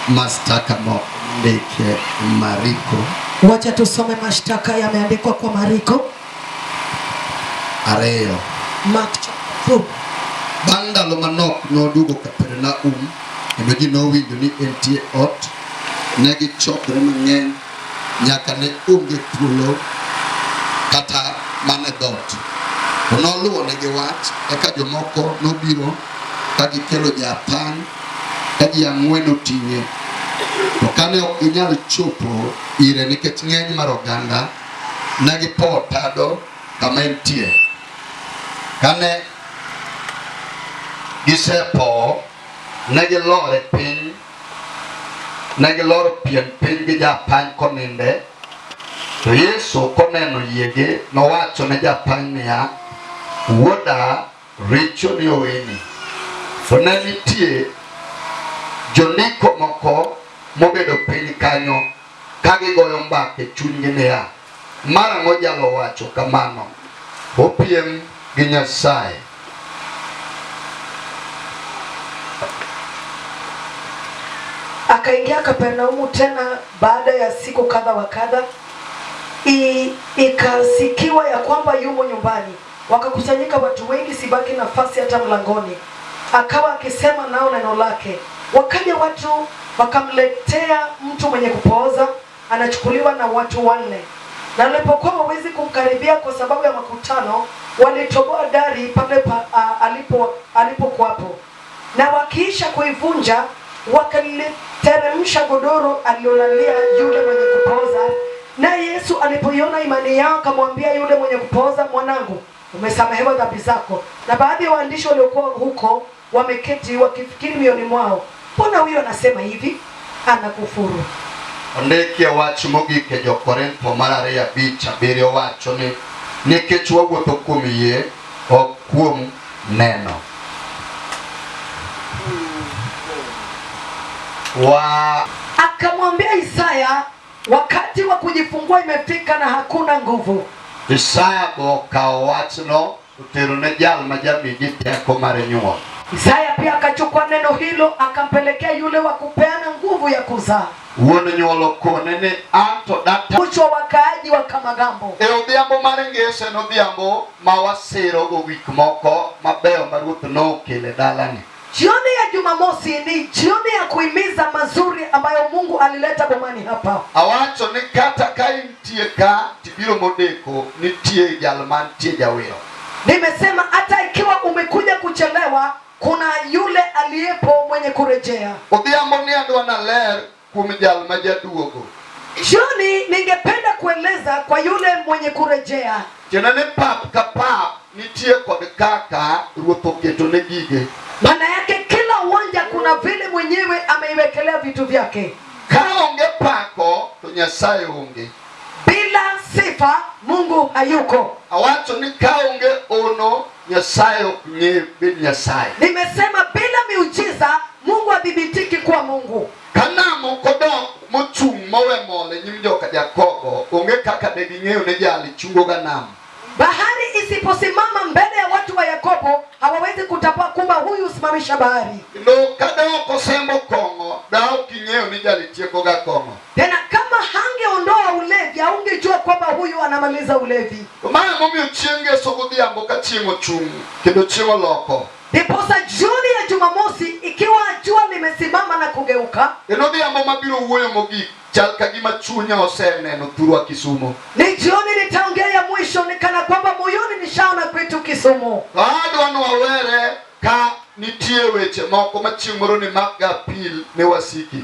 mashtaka ndike Mariko. Wacha tusome mashtaka yameandikwa kwa Mariko. Areyo. Mark 2. Bang ndalo manok noduogo Kapernaum, kendo ji nowinjo ni entie ot. Ne gichokore mang'eny nyaka ne onge thuolo kata mane dhoot. To noluwo negi wach, eka jomoko nobiro ka gikelo japany ka ji 4 oting'e. To kane ok ginyal chopo ire nikech ng'eny mar oganda, ne gipowo tado kama entie. Kane gisepowo, ne gilore piny, ne giloro pien piny gi japany koninde. To Yesu koneno yiege nowacho ne japany niya, wuoda, richo ni oweni. To ne nitie joniko moko mobedo piny kanyo ka gigoyo mbaka chunygi niya, mara mojalo wacho kamano, opiem gi Nyasaye. Akaingia Kapernaumu tena baada ya siku kadha wa kadha. Ikasikiwa ya kwamba yumo nyumbani. Wakakusanyika watu wengi, sibaki nafasi hata mlangoni. Akawa akisema nao neno lake. Wakaja watu wakamletea mtu mwenye kupooza, anachukuliwa na watu 4. Na walipokuwa hawezi kumkaribia kwa sababu ya makutano, walitoboa dari pale alipokuwapo. Na wakiisha kuivunja, wakaliteremsha godoro alilolalia yule mwenye kupooza. Na Yesu alipoiona imani yao, akamwambia yule mwenye kupooza, mwanangu, umesamehewa dhambi zako. Na baadhi ya waandishi waliokuwa huko wameketi wakifikiri mioyoni mwao, mbona huyo anasema hivi? Anakufuru. Ondike wach mogik e Jo-Korintho mar 2:7 wacho ni nikech wawuotho kuom yie ok kuom neno. Akamwambia Isaya, wakati wa kujifungua imefika na hakuna nguvu. Isaya go kawo wachno otero ne jal ma jamigi teko mar nyuol. Isaya pia akachukua neno hilo akampelekea yule wa kupeana nguvu ya kuzaa. Wuon nyuolo kone ni anto data Kuchwa wakaaji wa Kamagambo. E odhiambo mar ngese no odhiambo ma wasiro go wik moko mabeyo ma Ruoth nokele dalani. Jioni ya Jumamosi ni jioni ya kuhimiza mazuri ambayo Mungu alileta bomani hapa. Awacho ni kata ka intie ka tibiro modeko nitie jal mantie jawero. Nimesema hata ikiwa umekuja kuchelewa, kuna yule aliyepo mwenye kurejea. Odhiambo ni andwa na ler kuom jal ma jaduogo. Jioni ningependa kueleza kwa yule mwenye kurejea. Jena ne pap ka pap nitie kod kaka Ruoth oketo ne gige. Maana yake kila uwanja kuna vile mwenyewe ameiwekelea vitu vyake. Ka onge pako to Nyasaye onge. Bila sifa Mungu hayuko. Awacho ni ka onge ono Nyasaye ok ng'e bin Nyasaye. Nimesema bila miujiza Mungu adhibitiki kuwa Mungu. Kanamo kodok mochung' mowe mole nyim joka Jakobo onge kaka de ging'eyo ne jali chungo ga nam. Bahari isiposimama mbele ya watu wa Yakobo hawawezi kutapa kumba huyu usimamisha bahari. No kadoko sembo kongo dao king'eyo ni jali tieko ga kongo. Tena kama hangeondoa ulevi haungejua kwamba huyu anamaliza ulevi. Maana momio chienge sogodhiambo ka chieng' ochung' kendo chieng' oloko. Ndiposa jioni ya Jumamosi ikiwa jua limesimama na kugeuka, Eno dhiambo mabiro wuoyo mogik chal ka gima chunya oseneno thurwa Kisumu. ni jioni nitaongea ya mwisho nikana kwamba moyoni nishaona kwetu Kisumu. Adwa no wawere ka nitie weche moko ma chieng' moro ni makga pil ne wasiki.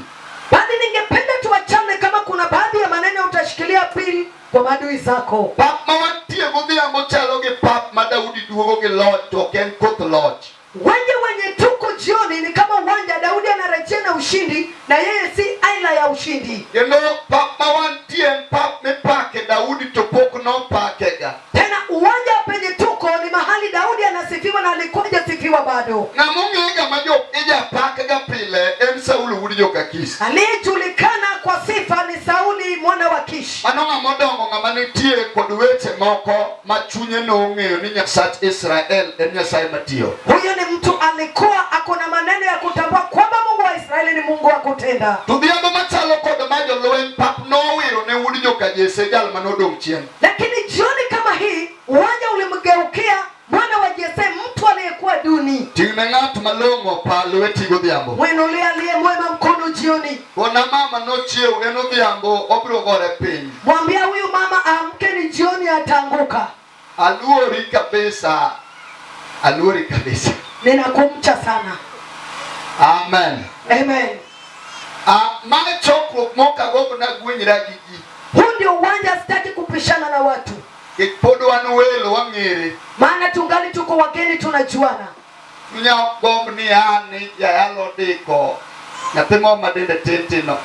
Bali ningependa tuachane kama kuna baadhi ya maneno utashikilia pili kwa maadui zako. Pap ma wantie godhiambo chalo gi pap ma Daudi duogo gi loch to ok en koth loch. Wenye tuko jioni ni kama uwanja Daudi anarejea na ushindi na yeye si aina ya ushindi. Kendo pap ma wantie en pap mipake Daudi to pok nopakega. Tena uwanja penye tuko ni mahali Daudi anasifiwa na alikuwa hajasifiwa bado. Ng'ama ong'ega ma jo ija pakega pile en Saulo wuod Jokakis. Aliyejulikana kwa sifa ni Sauli mwana wa Kish. Anonga modongo ngama nitie kod weche moko ma chunye no ng'eyo ni Nyasach Israel en Nyasaye matiyo. Huyo ni mtu alikuwa akona maneno ya kutambua kwamba Mungu wa Israeli ni Mungu wa kutenda. Tudhiambo machalo kod majo lwen pap no wiro ne wudi joka Jesse jal manodong chien. Lakini jioni kama hii uwanja ulimgeukia mwana wa Jesse, mtu aliyekuwa duni. Ting'ne ng'at malong'o pa lweti godhiambo. Mwinulie aliye mwema mkono jioni. Kona mama no chiew en odhiambo obiro gore piny. Mwambia huyu mama amke, ni jioni ataanguka. Aluori kabisa. Aluori kabisa. Ninakumcha sana. Amen. Amen. Mane chokruok moka gogo na gwenyra gigi. Huu ndio uwanja sitaki kupishana na watu. Kipodo wanu welo wang'ere. Maana tungali tuko wageni, tunajuana. Tunya gomb ni ani ya yalo diko. Nyathimo madende tintino.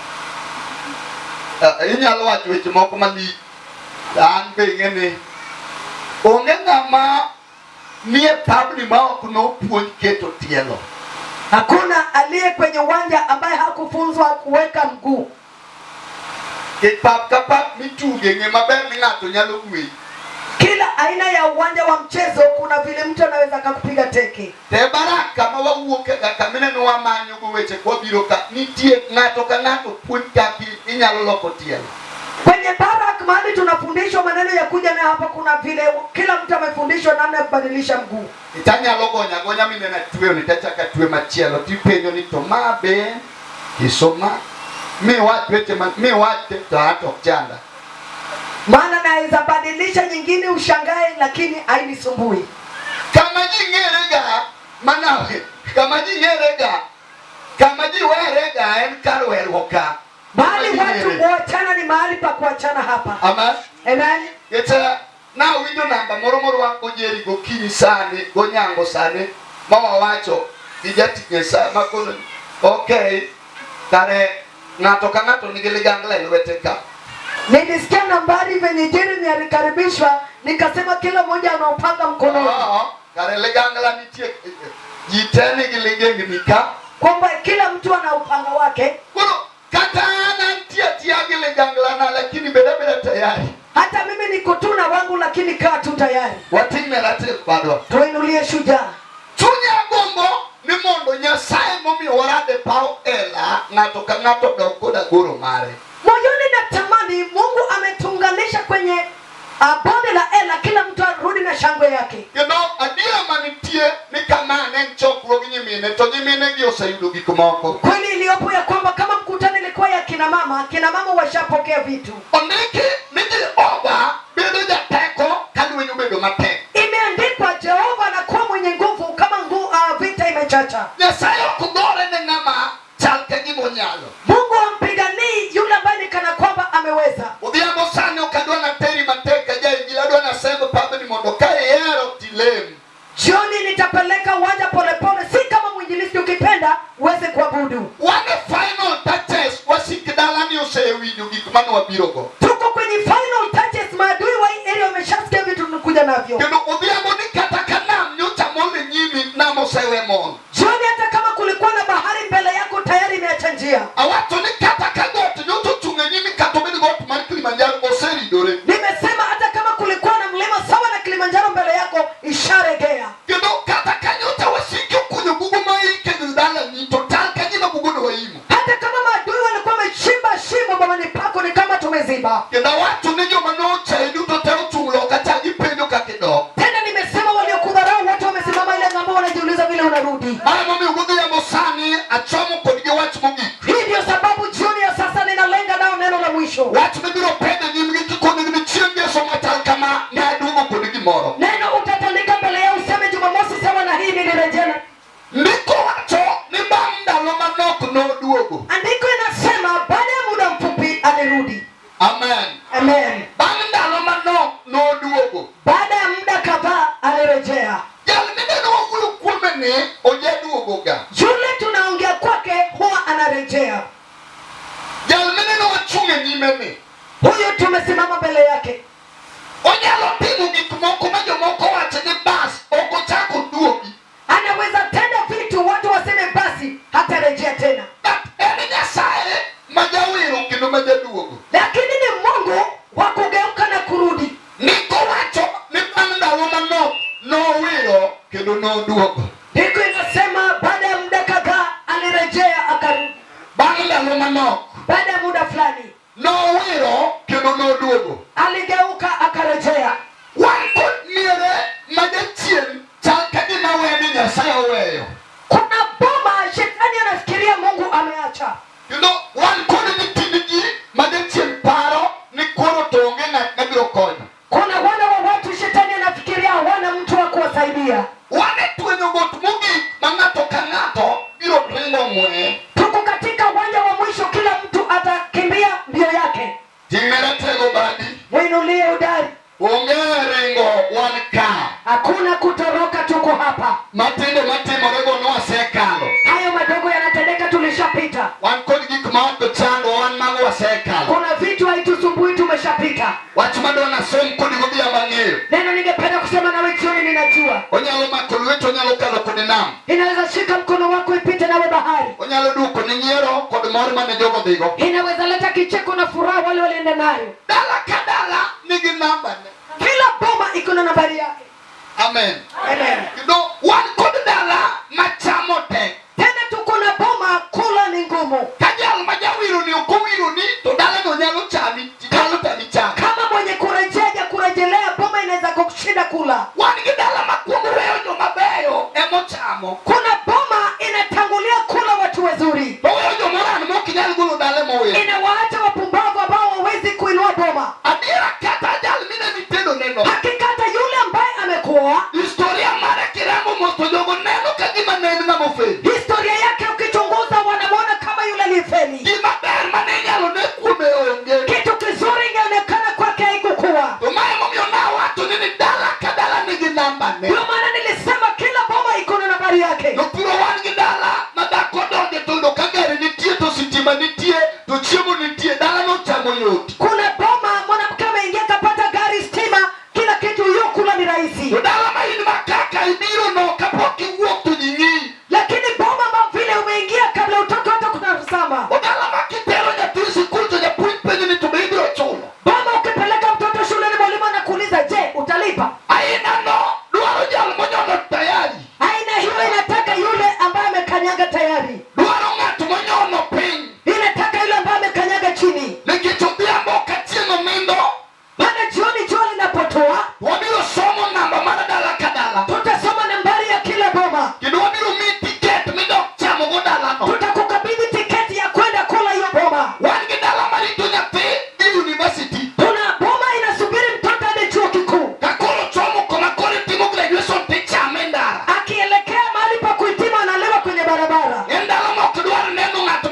Inyalo wacho weche moko mali. An be ng'eni. Onge ng'ama nie pabni ma ok nopuonj keto tielo. Hakuna aliye kwenye uwanja ambaye hakufunzwa kuweka mguu. Kipap kapap mituge ng'e maber ni ng'ato nyalo gweyi. Kila aina ya uwanja wa mchezo kuna vile mtu anaweza kukupiga teke. Te baraka ma wawuoke kaka mineno wamanyo go weche kwa biro ka nitie ng'ato ka ng'ato puonj kaki inyalo loko tielo. Kwenye barak mahali tunafundishwa maneno ya kuja na hapa, kuna vile kila mtu amefundishwa namna ya kubadilisha mguu. Itanyalo gonya minena tuwe nitachaka tuwe machielo tipenyo ni to mabe kisoma mi wate to hato chanda. Maana naweza badilisha nyingine ushangae, lakini hainisumbui. Kama jingerega manawe, kama jingerega, kama jiwerega en karwerwoka. Mahali watu kuachana ni mahali pa kuachana hapa. Amen. Amen. Yeta na window namba moro wako jeri go kinyi sani go nyango sani mawa wacho ijati nyesa makono. Okay. Kare ng'ato ka ng'ato nigi ligangla ilweteka. Nilisikia nambari venye Jeremy alikaribishwa, nikasema kila mmoja anaopanga mkononi. Kare ligangla nitie jiteni gilingengi nika. Kwamba kila mtu ana upanga wake. Kono kata nantia giligangla na lakini beda tayari. Hata mimi niko tu na wangu, lakini kaa tu tayari. Watime late bado. Tuinulie shujaa. Chunya gombo ni mondo Nyasaye momi warade pao ela ng'ato ka ng'ato dokoda goro mare. Moyoni natamani Mungu ametunganisha kwenye bonde la Ela, kila mtu arudi na shangwe yake. You know, adira manitie ni kama nenchokruok nyimine to nyimine gi oseyudo gik moko. Kweli iliyopo ya kwamba kama mkutano ilikuwa ya kina mama washapokea vitu. Ondiki ni Jehova bedo jateko kadwenyo bedo matek. Imeandikwa Jehova anakuwa mwenye nguvu kama vita imechacha. Nyasaye okugore ne ng'ama chal ka gimonyalo. Mungu ampiganii yule ambaye kana kwamba ameweza. Udhiambo sana ukadwa na teri mateka jainjila dwa na sema pabe ni mondo kae yero tilem. Jioni nitapeleka uwanja polepole, si kama mwinjilisti ukipenda uweze kuabudu. One final touches wasikidalani osewinjo gik mano wabirogo. Tuko kwenye final touches, maadui wa hii area wameshasikia vitu tunakuja navyo. Kendo udhiambo ni kata kanam nyocha mole nyimi na mosewe mon. Jioni hata kama kulikuwa na bahari mbele yako tayari imeacha njia. Awato ni kata kagot nyoto tunge nyimi katomeni got mar Kilimanjaro oseridore. Nimesema hata kama kulikuwa na mlima sawa na Kilimanjaro mbele yako isharegea. Kendo kata kanyota wasiki kunyo bugu mai kedala ni total kanyima bugu no waimu. Hata kama maadui walikuwa wamechimba shimo bamani pako ni kama tumeziba. Kendo watu ni joma no chaidu toteo tumulo kata jipenyo kakido. Tena nimesema waliokudharau watu wamesimama ile ng'ambo wanajiuliza vile unarudi. Mara mami ugudu ya mosani achomo kodike watu mungi. Hii ndio sababu jioni ya sasa ninalenga nao neno la mwisho. Watu mbiro penda nyimgi kikoni ni chienge somatal kama na adugo kodiki moro. Neno utatandika mbele ya useme Jumamosi sawa na hii nilirejea. Ndiko wacho ni banda lo manok no duogo. Andiko inasema baada ya muda mfupi alirudi. Amen. Amen. Banda lo manok no duogo. Baada ya muda kadhaa alirejea. Yale neno wakulu kumene oje duogo ga. Yule tunaongea kwake huwa anarejea. Yale neno wachunge nyimene. Huyo tumesimama mbele yake. Onyalo timu gikmoko ma jomoko wacho ni bas oko chako duogi. Anaweza tenda vitu watu waseme basi hatarejea tena. Eni Nyasaye majawiro kendo majaduogo. lakini ni Mungu wa kugeuka na kurudi. Niko wacho ni bang' ndalo manok nowiro kendo noduogo. Ndiko inasema baada ya muda kadhaa alirejea akarudi. Bang' ndalo manok Baada ya muda fulani nowiro kendo noduogo. aligeuka akarejea. Wan kod miere majachien chal ka gima wene Nyasaye oweyo. Kuna boma shetani anafikiria Mungu ameacha. Kendo wan kod nyithindji majachien paro ni koro to onge ng'at mabiro konyo. Kuna wana wa watu shetani anafikiria hawana mtu wa kuwasaidia. Wane twenyo got mogik ma ng'ato ka ng'ato biro ringo ng'we. Tuko katika uwanja wa mwisho, kila mtu atakimbia mbio yake. Ting'ere tego badi. Mwinulie udari. Onge ringo wan ka. Hakuna kutoroka, tuko hapa. Matindo matimorego nwasekalo. Hayo madogo yanatendeka, tulishapita. Wan kod gik ma ok chando wan mago wasekalo. Kuna vitu haitusumbui, tumeshapita. Wach madona som Kodiko bia mang'eyo. Neno ningependa kusema nawe jioni, ninajua. Onyalo mako lweto, onyalo kalo kod nam. Inaweza shika mkono wako ipite nawe bahari. Onyalo duoko ni nyiero kod mor mane jogo dhigo. Inaweza leta kicheko na furaha wale walienda nayo. Dala ka dala nigi namba ne. Kila boma iko na nambari yake. Amen. Amen. Kendo wan kod dala machamo tek. Tena tuko na boma kula ni ngumu. Ka jal ma jawiro ni ok owiro ni to dala no nyalo chami, nyalo tami chamo. Kama mwenye kurejelea boma inaweza kukushinda kula. Wan gi dala makwongo weyo joma beyo emochamo. Kuna boma inatangulia kula watu wazuri. To weyo joma ran mok nyal golo dala mowil. Inawaacha wapumbavu ambao hawezi kuinua boma. Adiera kata jal mine mitendo neno. Hakika hata yule ambaye amekuoa, Historia mara kiramo moto jogo neno ka gima nen ng'amo feli. historia yake ukichunguza wanamwona kama yule ni feli. Gima ber mane nyalo ne kuome onge. Kitu kizuri ingeonekana kwake haikukuwa. To mae momiyo nawacho ni dala ka dala nigi namba ne. Ndio maana nilisema kila boma iko na nambari yake. To puro wan gi dala ma dhako donje to yudo ka gari nitie to sitima nitie to chiemo nitie dala no chamo yot. Kuna boma mwanamke ameingia kapata gari, stima, kila kitu, kula ni rahisi. To dala ma in ma kaka ibiro no kapok iwuok to ji ng'i. Lakini boma ma vile umeingia kabla utoke hata kutazama. O dala ma kitero nyathi sikul to japuonj penjo ni to be ibiro chulo. Boma ukipeleka mtoto shule ni mwalimu anakuuliza, je, utalipa? Aina no dwaro jal monyono tayari. Aina hiyo inataka yule ambaye amekanyaga tayari. Dwaro ng'at monyono piny. Inataka yule ambaye amekanyaga chini. Nikech odhiambo ka chieng' onindo Baada jioni jua linapotoa, wabiro somo namba mar dala ka dala. tutasoma nambari ya kila boma. Kendo wabiro miyi tiket midok chamogo dalano. Tutakukabidhi tiketi ya kwenda kula hiyo boma. Wan gi dala marito nyathi dhi university. Kuna boma inasubiri mtoto hadi chuo kikuu. Ka koro chomo koma koro timo graduation tichame ndara. Akielekea mahali pa kuhitimu analewa kwenye barabara. En dala mok dwar neno ng'at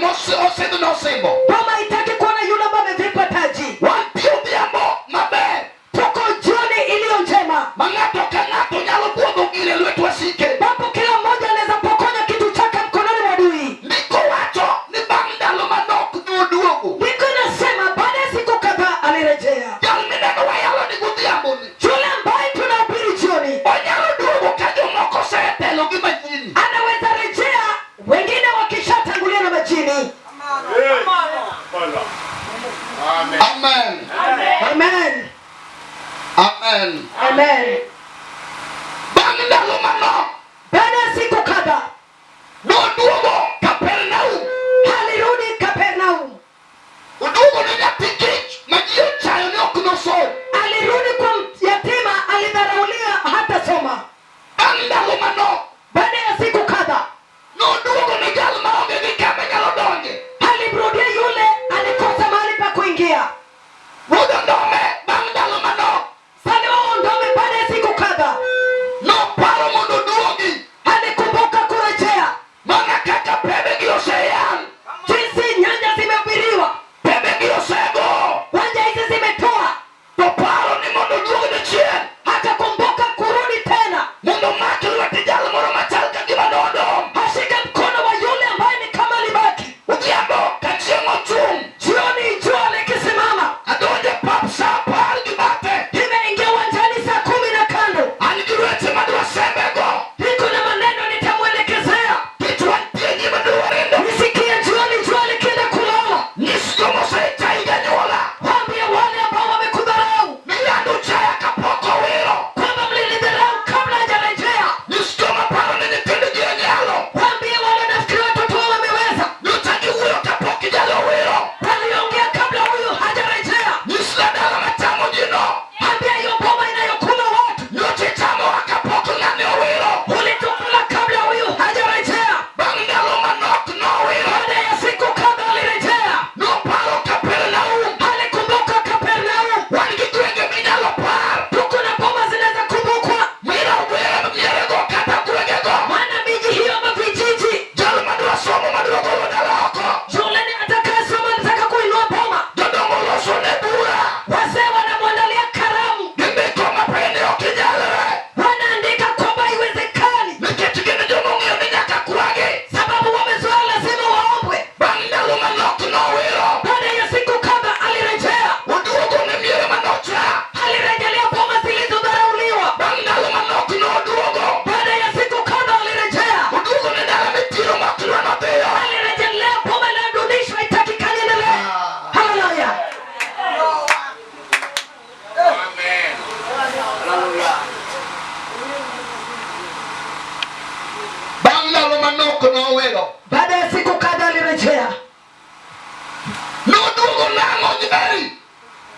mosedhi nosimbo. Boma haitaki kuona yule ambaye amevikwa taji. Wan pi odhiambo maber. Tuko jioni iliyo njema, Ma ng'ato ka ng'ato nyalo buodho gire lwet wasike. ambapo kila mmoja anaweza pokonya kitu chake mkononi mwa adui. Ndiko wacho ni bang' ndalo manok noduogo. Ndiko inasema baada ya siku kadhaa alirejea. Jal mineno wayalo ni godhiambo ni. Yule ambaye tunahubiri jioni Onyalo duogo ka jomoko osetelo gi majini. anaweza rejea, wengine wakishatangulia na majini. Amen. Amen. Amen. Amen. Bang' ndalo manok Baada ya siku kadhaa noduogo Kapernaum. alirudi Kapernaum. Oduogo ne nyathi kich ma ji ochayo ni ok nosom. Alirudi kwa yatima, alidharauliwa hata soma. Bang' ndalo manok Baada ya siku kadhaa noduogo ne jal maonge gi kama nyalo donje. alimrudia yule alikosa mahali pa kuingia. Ruodho ndome bang' ndalo manok. Saliwa ondome baada ya siku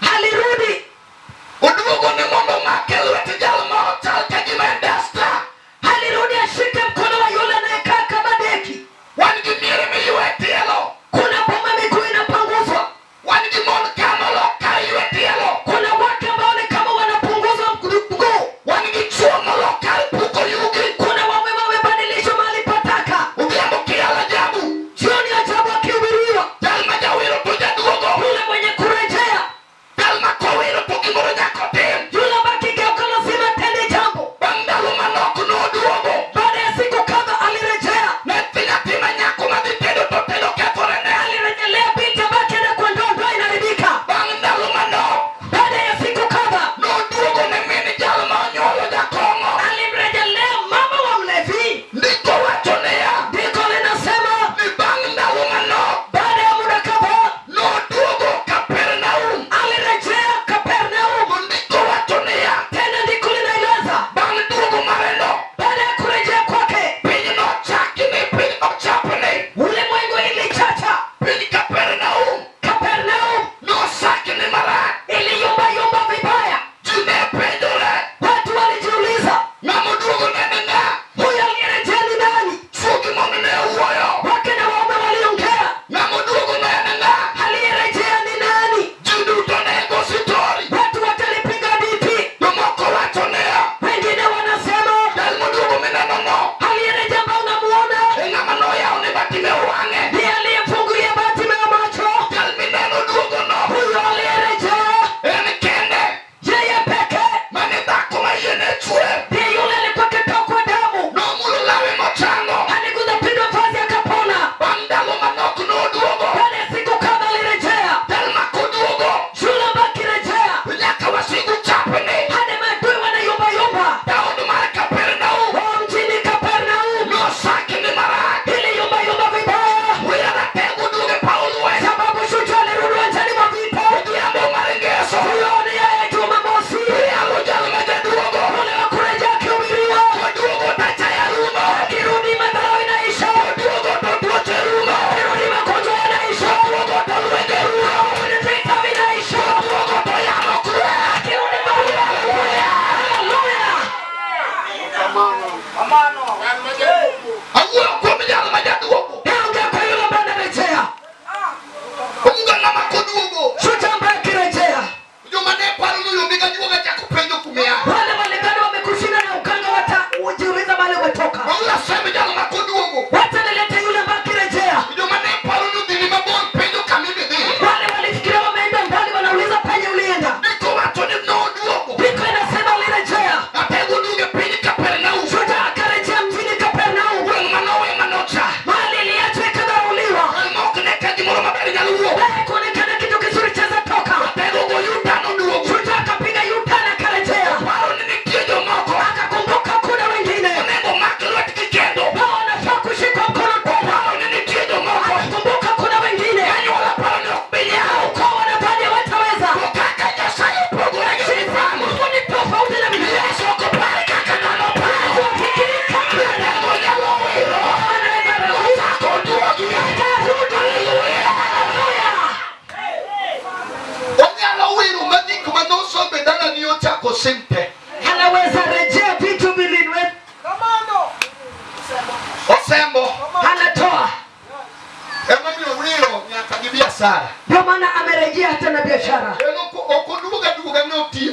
alirudi. Oduogo ne mondo makel wete jalo ma otal ka gima dasta. Alirudi ashike mkono wa yule anayekaa kama deki. Wan gi miere miywe tielo. Kuna boma miguu inapanguzwa. Wan gi mon kama loka ywe tielo. Kuna wake ambao ni kama wanapunguzwa mguu. Wan gi chuo maloka puko yugi. Kuna wame wamebadilishwa mahali pataka. Udhiambo kiala jabu. Jioni ajabu akihubiriwa. Dalma jawiro tuja duogo. Yule mwenye kurejea. Dalma kowiro tukimoro nyako tim. Yule baki geuka lazima tende jambo. Bandalu manok no duogo. Baada ya siku kadha alirejea. Netinya tima nyako maditedo to tedo keforene. Alirejelea binti abaki na kwa ndoa inaharibika. Bandalu manok. Baada ya siku kadha No duogo ne mini jalo ma onyolo jakongo. alimrejelea mama wa mlevi. Ndiko wachonea. Ndiko linasema Ni bandalu manok. baada ya muda kadhaa No duogo Kapernaum. alirejea Kapernaum. Ndiko wachonea. Tena ndiko linaeleza Bang duogo mareno. baada ya kurejea kwake Piny no chaki ni piny ochapne. ulimwengu ilichacha. Piny Kapernaum. Kapernaum No saki ni marach. iliyumbayumba vibaya. Jine penjore. Watu walijiuliza, Ng'amo duogo nene nga. huyu aliyerejea ni nani? Fugi mon ne uwoyo. Wake na waume waliongea, Ng'amo duogo nene nga. aliyerejea ni nani? Ji duto ne go sitori. Watu watalipiga diti. Jomoko wachonea. Wengine wanasema Dal moduogo mineno no. aliyerejea ambao unamuona E ng'ama noyawo ne batime wang'e. ndiye aliyemfungulia Bartimayo macho. Dal mineno duogo no. Huyo aliyerejea En kende. yeye pekee Mane dhako ma yie ne chwe. ndiye yule alikuwa akitokwa damu. Nomulo lawe mochango. Aliguza pindo vazi akapona. Bang' ndalo manok noduogo. Baada ya siku kadha alirejea. Dal makoduogo. Shule ambayo akirejea Nyaka wasigu chapne. hadi maadui wanayumbayumba. Daudi mar Kapernaum. Wa mjini Kapernaum No saki ni marach. iliyumbayumba vibaya, Wira ratego duoge Paulo we. sababu shujaa alirudi uwanjani mwa vita. Odhiambo mar ngeso. Huyo ni yeye Jumamosi, Yalo jalo ma jaduogo. ule wa kurejea akihubiriwa. Oduogo tacha ya rumo. Akirudi madharau inaisha. Oduogo to tuoche rumo. Akirudi magonjwa yanaisha. Oduogo to lwege rumo. Akirudi vita vinaisha. Oduogo to yamo kwe. Akirudi maisha. Haleluya. Awuoyo kuom jalo ma jaduogo. Naongea kwa yule ambaye anarejea. Omuga ng'ama koduogo. Shujaa ambaye akirejea. Joma ne paro ni yombi ga duoga chako penjo kumea. Wale walingani wamekushinda na ukanga watajiuliza mahali umetoka. Oula semi jalo ma koduogo. Watanileta yule ambaye akirejea. Joma ne paro ni dhini mabor penjo kamimi dhi. Wale walifikiria wameenda mbali wanauliza penye ulienda. Ndiko wacho ni noduogo. Biko inasema alirejea. Atego duoge piny Kapernaum. Shujaa akarejea mjini Kapernaum. Gweng' manowe manocha. Mahali iliachwa ikadharauliwa. Mok ne ka gimoro maber nyalo wuok. Baada ya kuonekana kitu kizuri chaweza toka. Atego go yuta noduogo. Shujaa akapiga U-turn akarejea. Paro ni nitie jomoko. Akakumbuka kuna wengine Onego mak lwetgi kendo. hao wanafaa kushikwa mkono tena. Paro ni nitie jomoko. Akakumbuka kuna wengine Anyuola paro ni ok bi nyalo. kwa wanadhani wataweza. To kaka Nyasaye opogore gi mifamo. Mungu ni tofauti na mimi. Yesu ok opar kaka dhano paro. Kufikiri kama Bende onyalo wiro. anaweza rudi. Ochako duogi. Haleluya. Haleluya. Onyalo wiro magik manosombe dalani ochako simte. Anaweza rejea vitu vilinwe. Osembo. Anatoa. Emomiyo wiro nyaka gi biashara. Ndio maana amerejea hata na biashara. Ok oduoga duoga ni oti.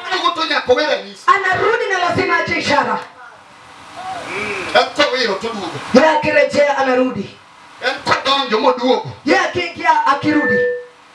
Oduogo to nyaka we ranyisi. Anarudi na lazima ache ishara. En kowiro to duogo. Yeye akirejea anarudi. En kodonjo moduogo. Yeye akiingia akirudi.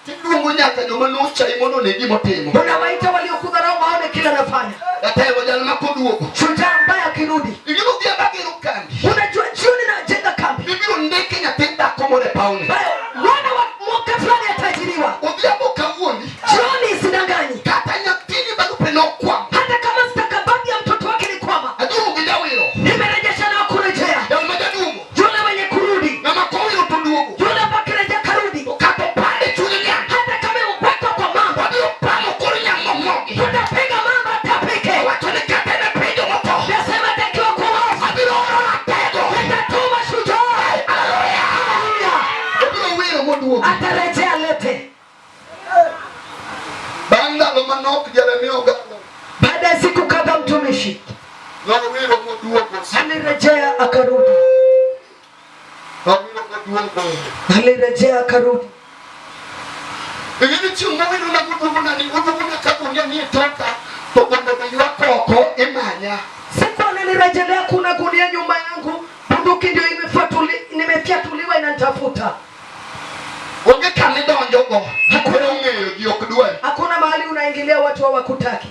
Tiduogo nyaka joma nochai mondo one gima otimo. Unawaita waliokudharau waone kile anafanya. Atego jalo ma koduogo. Shujaa ambaye akirudi. Ibiro dhi abagero kambi. Unajua jioni najenga kambi. Ibiro ndeke nyathi dhako moro e pawni. Mwana wa mwaka fulani atajiriwa. Odhiambo kawuoni. Jioni sidanganyi. Kata nyathini barupe nokwamo. Hata kama stakabadhi ya mtoto wake ni kwama. Aduogo gi jawiro. Nimerejesha na kurejea. Jal ma jaduogo. Yule mwenye kurudi. Ng'ama kowiro to duogo. Yule ambaye akirejea karudi. Kato pande chunye nyang. Hata kama umewekwa kwa mambo. Wabiro pamo koro nyang' momogi. Utapiga mambo atapike. Wacho ni kata ne penjo motho. Nasema takiwa kwa wafu. Abiro oro ratego. Nitatuma shujaa. Haleluya. Haleluya. Obiro wiro moduogo. Atarejea lete. manok Jeremia galo. Baada ya siku kadhaa mtumishi Nawiro moduogo. alirejea akarudi. Nawiro moduogo. Alirejea akarudi. Ingini chunga wino na kutubuna ni kutubuna kabunya ni toka. Tobanda na yako imanya. Siku nilirejelea kuna gunia nyuma yangu. Bunduki ndio nimefyatuliwa inanitafuta. Onge kanida onjogo. Hakuna ungeyo giokudwe. Hakuna mahali unaingilia watu hawakutaki.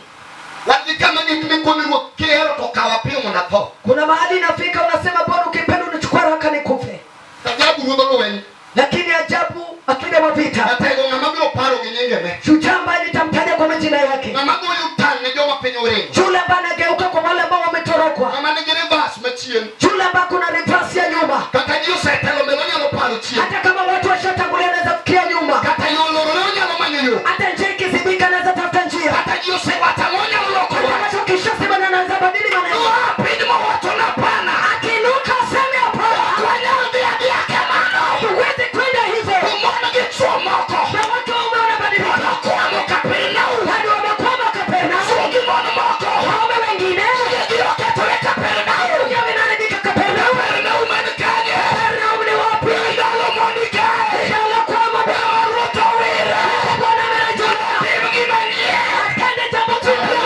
Wadi kama ni tumekoni kero toka wapi unapo. Kuna mahali inafika unasema bora ukipenda unachukua haraka nikufe. Tajabu ngomwe. Lakini ajabu akida wa vita. Atego ngamabyo paro ginyengeme. Shujaa ambaye nitamtaja kwa majina yake. Ngamabyo yutane joma penye urengo. Yule ambaye anageuka kwa wale ambao wametorokwa. Mama ni reverse machien. Yule ambaye kuna reverse ya nyuma. Kata hiyo setelo melonya lo paro chien. Hata kama watu washatangulia naweza fikia nyuma. Kata hiyo loronya lo manyo. Hata njia ikizibika naweza tafuta njia. Kata hiyo sewa tamonya lo loko. Hata kisha sema na naweza badili maneno. Pidi mo watu na pana. Akinuka sema hapo. Kwa ndio dia kemano. Huwezi kwenda hivyo. Umeona kichwa moko. Na watu wameona badilika. Kwa mokapena. Hadi wamekuwa makapena. Sugi mono moko. Waume wengine. Ndio katoleka pena. Ndio vinaribika kapena. Na umenikaje. Na umni wapi. Ndio monika. Ndio kwa mabaya. Roto wira. Bwana amerejea. Ndio kimanie. Atende jambo jipya.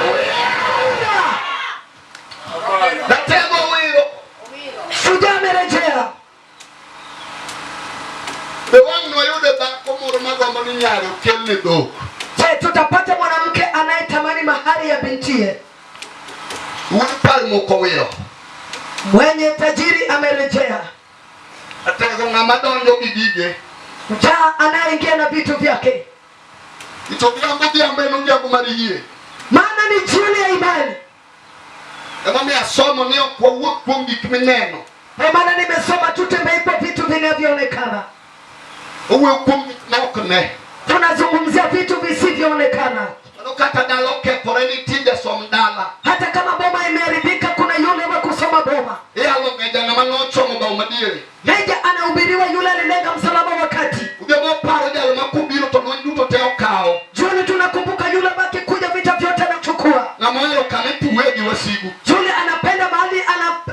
Natego wiro. Shujaa amerejea. Bewangu wayude bako moro magombo ni nyaro kelle do. Je, tutapata mwanamke anayetamani mahari ya bintiye? Unipar moko wiro. Mwenye tajiri amerejea. Atego ngamadonjo gigige. Shujaa anayeingia na vitu vyake. Itobiambo diambe no jambo mariye. Maana ni jioni ya imani. Kama mimi asomo ni kwa wupungi kimeneno. Maana nimesoma tutembeipo vitu vinavyoonekana. Uwe wupungi nokne. Tunazungumzia vitu visivyoonekana. Kata daloke poreni tinde somdala. Hata kama boma imeharibika kuna yule wa kusoma boma. Alo ngeja ngama nochomo ba umadiri. Meja anahubiriwa yule alilenga msalaba wakati. Ujemo paro jalo makubiro to nduto teo kao. Jioni tunakumbuka yule baki kuja vita vyote anachukua. Na moyo kametu weji wasigu. Yule anapenda mahali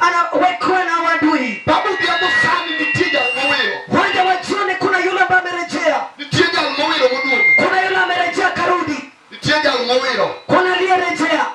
anawekwa na wadui. Babu diambo sani nitija mwiro. Wanja wa jioni kuna yule ambaye amerejea. Nitija mwiro mudumu. Kuna yule amerejea karudi. Nitija mwiro. Kuna aliyerejea.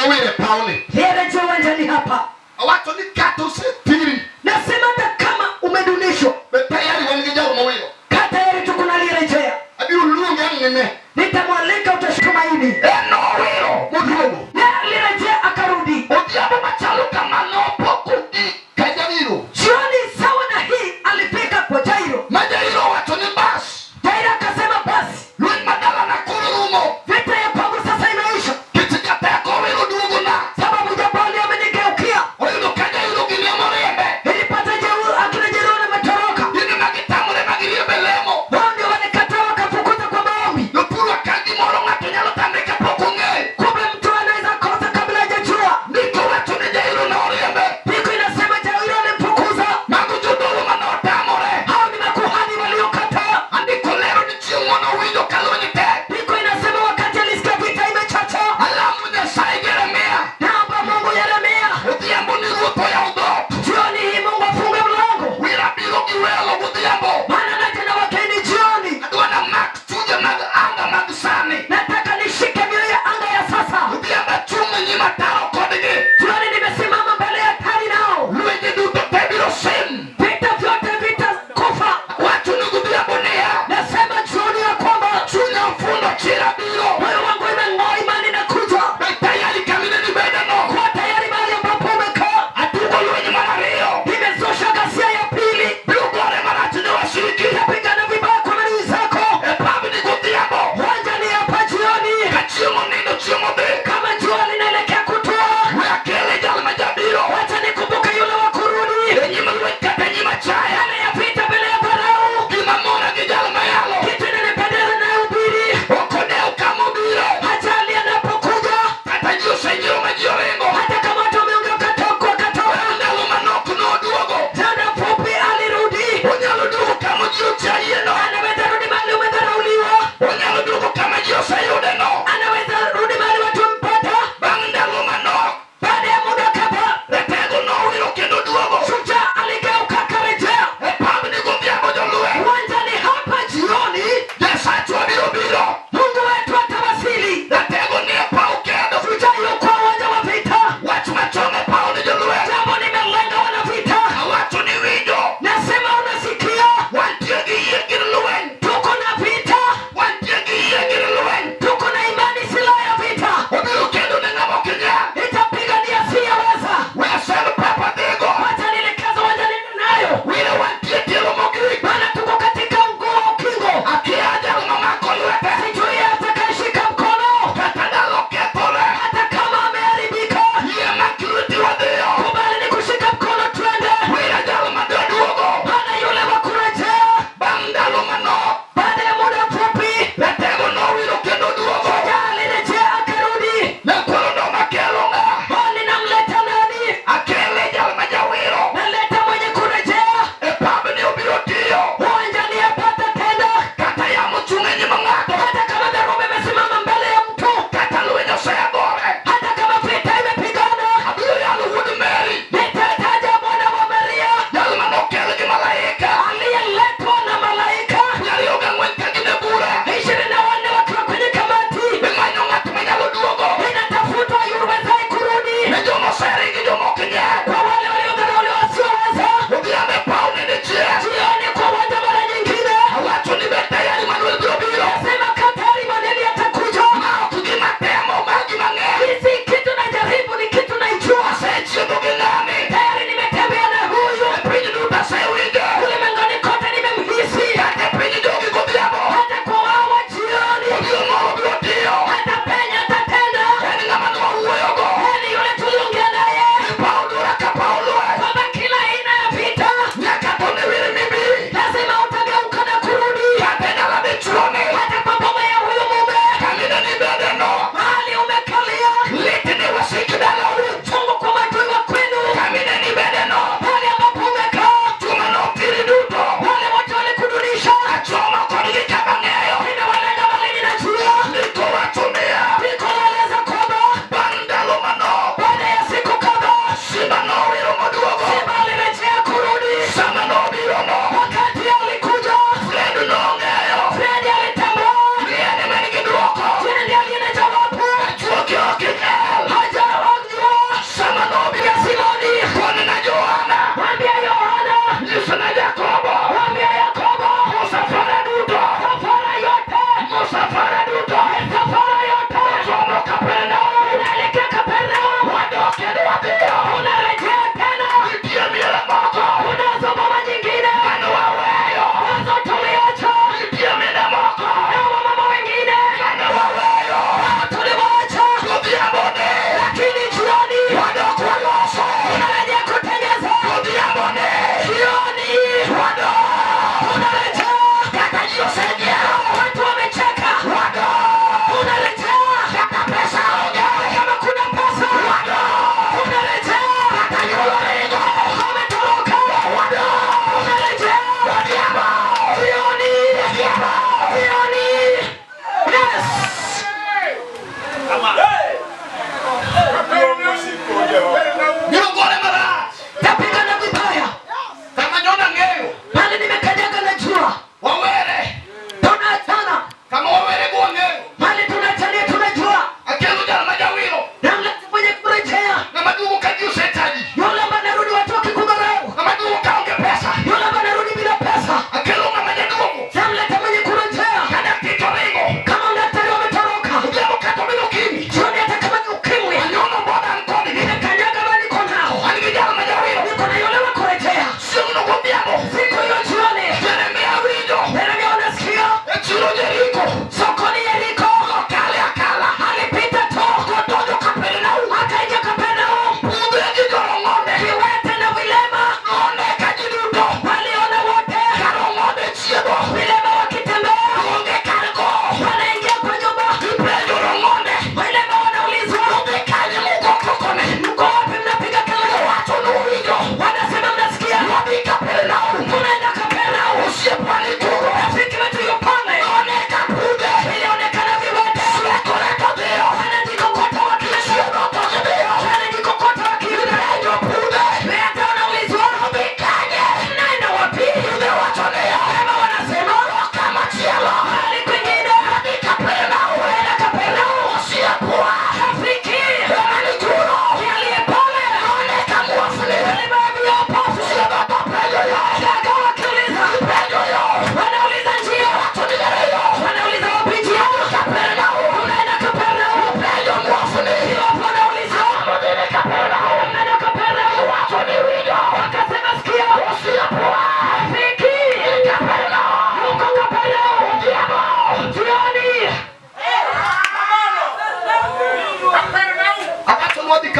Mwire paone. Aliyerejea wanjani hapa. Watu ni kato sepiri. Nasema hata kama umedunishwa. Tayari wangeja mwiro. Kata yari tu kuna aliyerejea. Abi ulunga ngene. Nitamwalika utashtumaini. No wiro. Mudumu. Na alirejea akarudi. Odiabo machalo kama no pokudi. Kajawiro. Jioni sawa na hii alifika kwa Jairo. Majairo watu ni basi. Jairo akasema basi. Lui madala na kururumo. Vita ya pangu sasa imeisha. Kitikata ya kowiru dugu na. Sababu jabali amenigeukia. Oilu kajawiro ginia morembe. Nilipata jeuri akina jeuri ametoroka. Yini magitamu le magirie belemo. Wao ndio walikataa wakafukuza kwa maombi. Nupuru akaji moro ngatu nyalo tandika pokunge.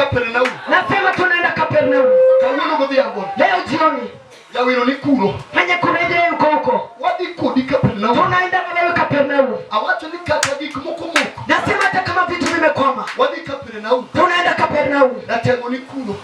Kapernaum. Nasema tunaenda Kapernaum. Kawuono godhiambo. Leo jioni. Jawiro ni kuno. Mwenye kurejea yuko huko. Wadhi kodi Kapernaum. Tunaenda na wewe Kapernaum. Awacho ni kata gik moko moko. Nasema hata kama vitu vimekwama. Wadhi Kapernaum. Tunaenda Kapernaum. Ratego ni kuno.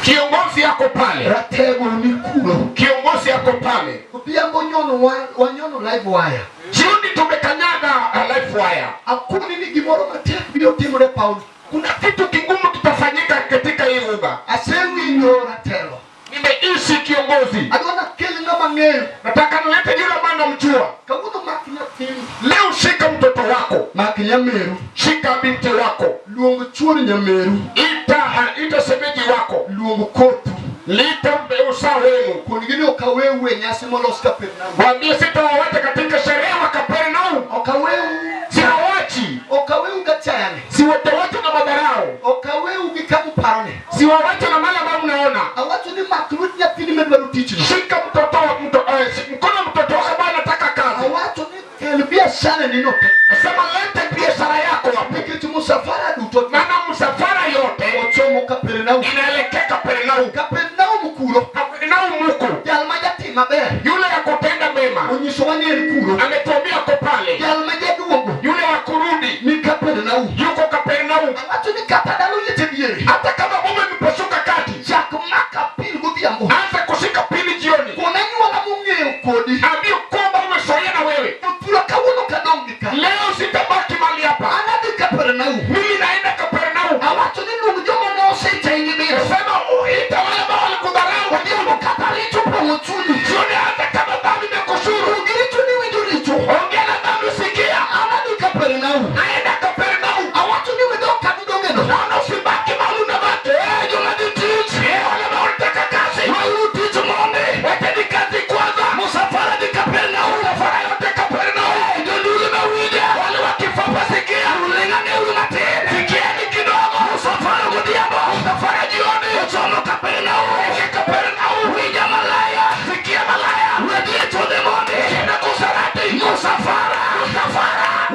Kiongozi yako pale. Ratego ni kuno. Kiongozi yako pale. Godhiambo nyono wanyono live wire. Jioni tumekanyaga live wire. Akuni ni gimoro matek biro timore Paulo. Kuna kitu kigumu kitafanyika katika hii uga. Asewinjo ratelo. Nimeishi kiongozi. Adwana keli ngama ng'eyo. Nataka nilete yule mwana mjua. Kawuono makinyathini. Leo shika mtoto wako. Makinyameru. Shika binti wako. Luongo chuori Nyameru. Ita semeji wako. Luongo kotu. Lita usa wenu. Kunigini okawewe nyasi molos Kapernaum. Waambie sitawawata katika sherehe wa Kapernaum. Okawewe. Siwawachi. Okawewe gachayane. Siwatawacha na madharau. Okawewe gikamu parone. Siwawacha na mala ambayo unaona. Awacho ni makrut nyathini medwaro tichno. Shika mtoto mkono mtoto wako ambaye anataka kazi. Awacho ni kel biashara ninote. Nasema lete biashara yako hapa. Nikech musafara duto. Maana msafara yote Ochomo Kapernaum. inaelekea Kapernaum. Kapernaum kuro. Kapernaum muko. Jal majatima maber. Yule yakutenda mema. Onyiso wani en kuro. Ametuambia ko pale. Jal majaduogo. Yule wa kurudi Ni Kapernaum. yuko Kapernaum. Awacho ni kata dalo yete diere. Hata kama mume mpasuka kati. Chak maka pil godhiambo. Anza kushika pili jioni. Kuna nyuola mung'eyo kodi. Ambia kwamba umesoea na wewe. Mutula kawuono kadongi ka. Leo sitabaki mali hapa. Anadhi Kapernaum. Mimi naenda Kapernaum. Awacho ni luongo joma nosechaini biro. Nasema uita wale ambao walikudharau. Odhiambo kata richo pong'o chunyi. Jioni hata kama dhambi imekushuru. Ugiricho ni winjo richo. Ongea na dhambi usikia. Anadhi Kapernaum. Naenda Kapernaum. Awacho ni wedo kadidongeno. Naona usibaki mahali unabaki. Juma ni tich. Wale ambao wanataka kazi. Wauru ticho monde. Wacha ni kazi kwanza. Musafara di Kapernaum. Safari yote Kapernaum. Ndio nduru na wija. Wale wakifafa sikia. Ulingane urumatene. Sikieni kidogo. Musafara godhiambo. Safari jioni. Ochomo Kapernaum. Kapernaum. Wija malaya. Sikia malaya. Wedie chode monde. Enda kusarati. Musafara.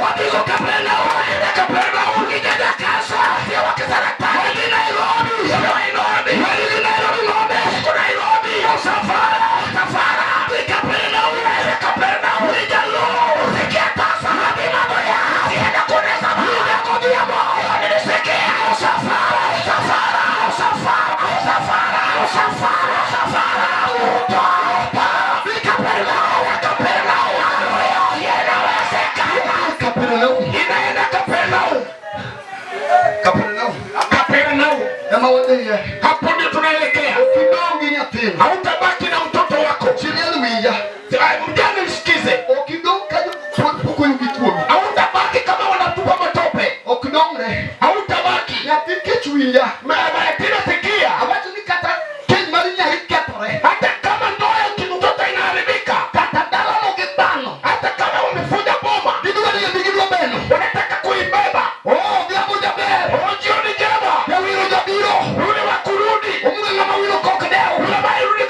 Wadigo Kapernaum. Enda Kapernaum. Ijada kasa. Sio wakisarata. Wedi Nairobi. Sio Nairobi. Wedi Nairobi monde. Uko Nairobi. Musafara. Di Kapernaum. Kapernaum. Wija lo. Sikia kasa. Hadi magoya. Sienda kunesa. Wija godhiambo. Nisikia. Musafara. Kapernaum. Inaenda Kapernaum. Kapernaum. Kapernaum. Ema wadhiye. Hapo ndio tunaelekea. Okidongi nyathini. Hautabaki na mtoto wako. Chiriel wija. Mjane nisikize. Okidong kajo poko yugi kuomi. Hautabaki kama wanatupa matope. Okidongre. Hautabaki. Nyathi kech wija. Mayatina sikia. Awacho ni kata keny mar nyari kethore. Hata kama ndoa ya kimtoto inaharibika. Kata dalano gi dhano. Hata kama umefuja boma. Gidwa ni gidwa beno. Wanataka kuibeba. Odhiambo jaber. Jioni njema. Jawiro jabiro. Yule wa kurudi. Omuge ng'ama wiro kokdeo. Yule ambaye rudi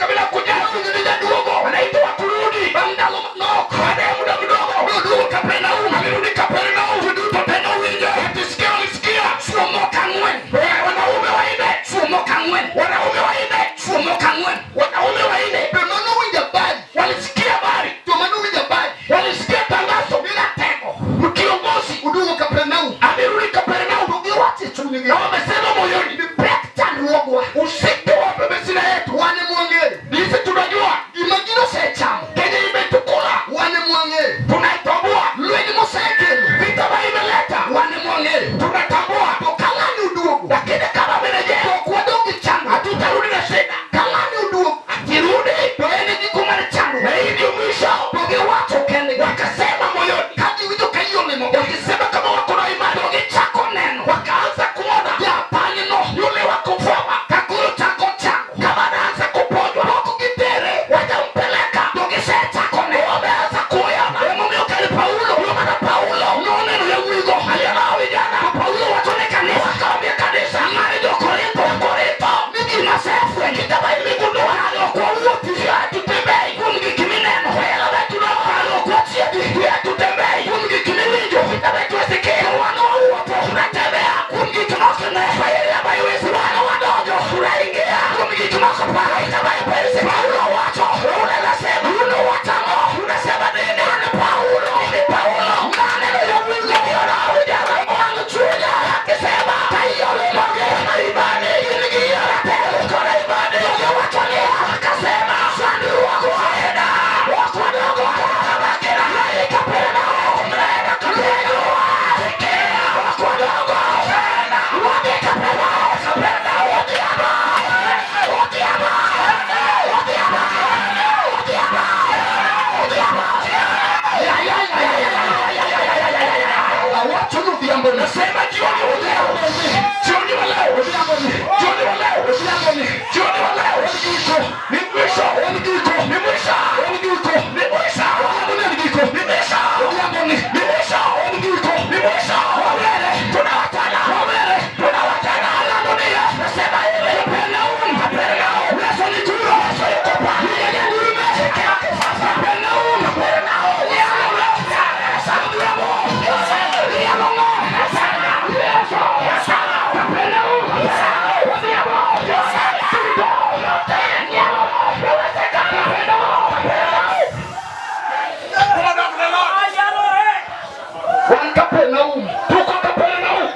Wan Kapernaum. Tuko Kapernaum.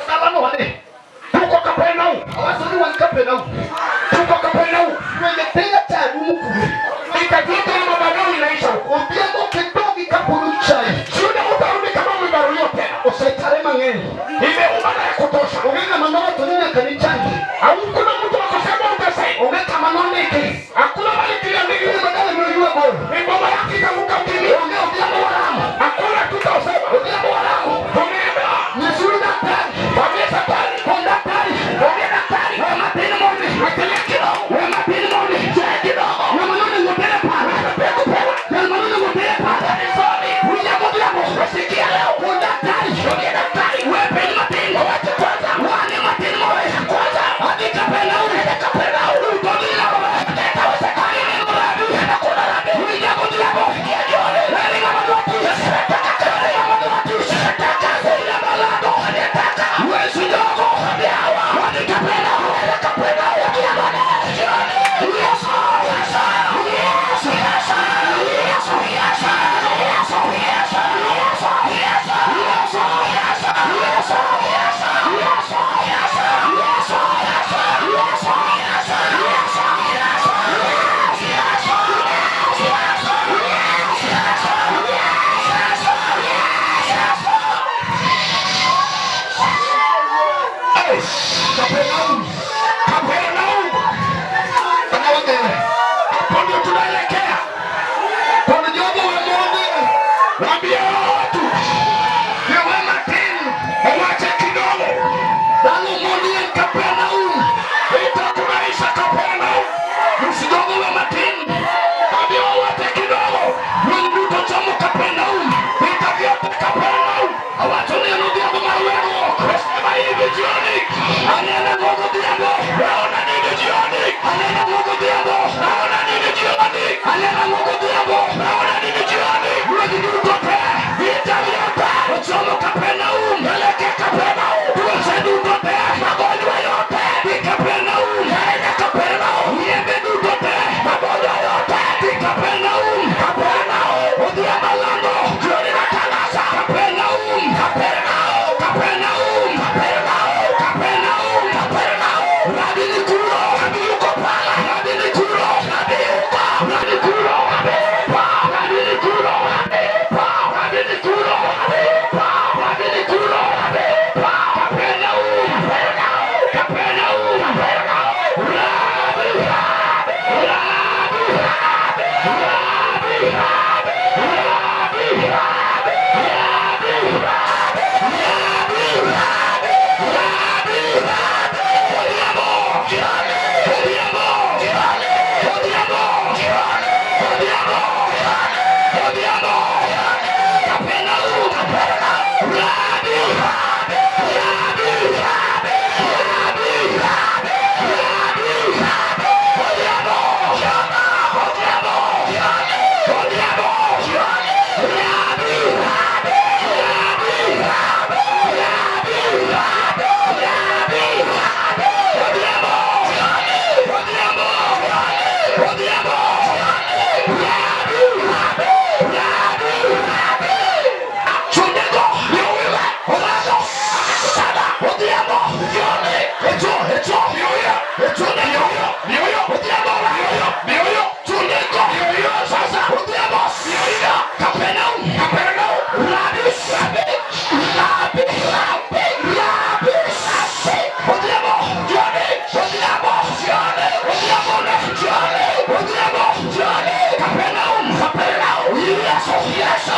Salano wale. Tuko Kapernaum. Awasoni wan Kapernaum. Tuko Kapernaum. Tumetenga taalumu kule. Ikajiita na mabadao inaisha. Ubiamo kidogi kapurucha. Shuda utarudi kama umebaruliwa tena. Usaitare mangeni. Imeumana ya kutosha. Ungeka mandoa tunina kanichani. Hakuna mtu akosema utasai. Ungeka manone iki. Hakuna mali kila mbili badala mliwa bora. Ni baba yake kamuka mtini. Ongea ubiamo walamu. Hakuna tutasema. Ubiamo walamu. Ongea. Nisuri daktari. Wabia daktari. Kondaktari. Wabia daktari. Wema pini moni. Wetele kilo. Wema pini moni. Jaya kilo. Wema nune ngopele pana. Peku pela. Wema nune ngopele pana. Nisoni. Ubiamo diamo. Wasikia leo. Kondaktari. Wabia daktari. Wepeni matini. Wawache kwanza. Wane matini moni. Kwanza. Hadi kapela ule. Kapela ule. Utomila mwa. Teta wasekani. Murabi. Nakuna rabi. Ubiamo diamo. Kia jone. Weli nga maduati. Taka. Weli nga maduati. Taka. Weli nga malado. Taka. Wesu ndogo. Biawa. Wadi kapela ule. Kapela ule. Kiamane. Jone. Yesu. Yesu. Yesu. Yesu. Yesu. Yesu. Yesu. Yesu. Yesu. Yesu. Yesu. Yesu. Yesu. Kapernaum. Kapernaum. Wanawake. Hapo ndio tunaelekea. Kuna jambo wamoja. Waambie watu. Ni wema tena. Wache kidogo. Dalu monia Kapernaum. Itakumaisha Kapernaum. Msidogo wema tena. Waambie watu kidogo. Mungu tochomo Kapernaum. Itavyote Kapernaum. Watu ni ndio mawero. Sema hivi jioni. Anena Mungu diabo. Naona nini jioni? Anena Mungu diabo. Naona nini jioni? Anena Mungu diabo. Naona nini jioni? Mungu tope. Itavyote. Tochomo Kapernaum. Eleke Kapernaum. Tuwasenu tope. Magonjwa yote. Kapernaum. Ene Kapernaum. Niembe tope. Magonjwa yote. Kapernaum. Kapernaum. Odia malango. Jioni na kanasa. Kapernaum. Kapernaum. Kapernaum. Kapernaum. Kapernaum. Kapernaum. Rabi ni kuro. Rabi yuko pala. Rabi ni kuro. Rabi yuko. Rabi kuro. Rabi pa. Rabi ni kuro. Rabi pa. Rabi ni kuro. Rabi pa. Rabi ni kuro. Rabi pa. Kapernaum. Kapernaum. Kapernaum. Kapernaum. Rabi. Rabi. Rabi. Rabi. Rabi. Rabi. Rabi. Yes,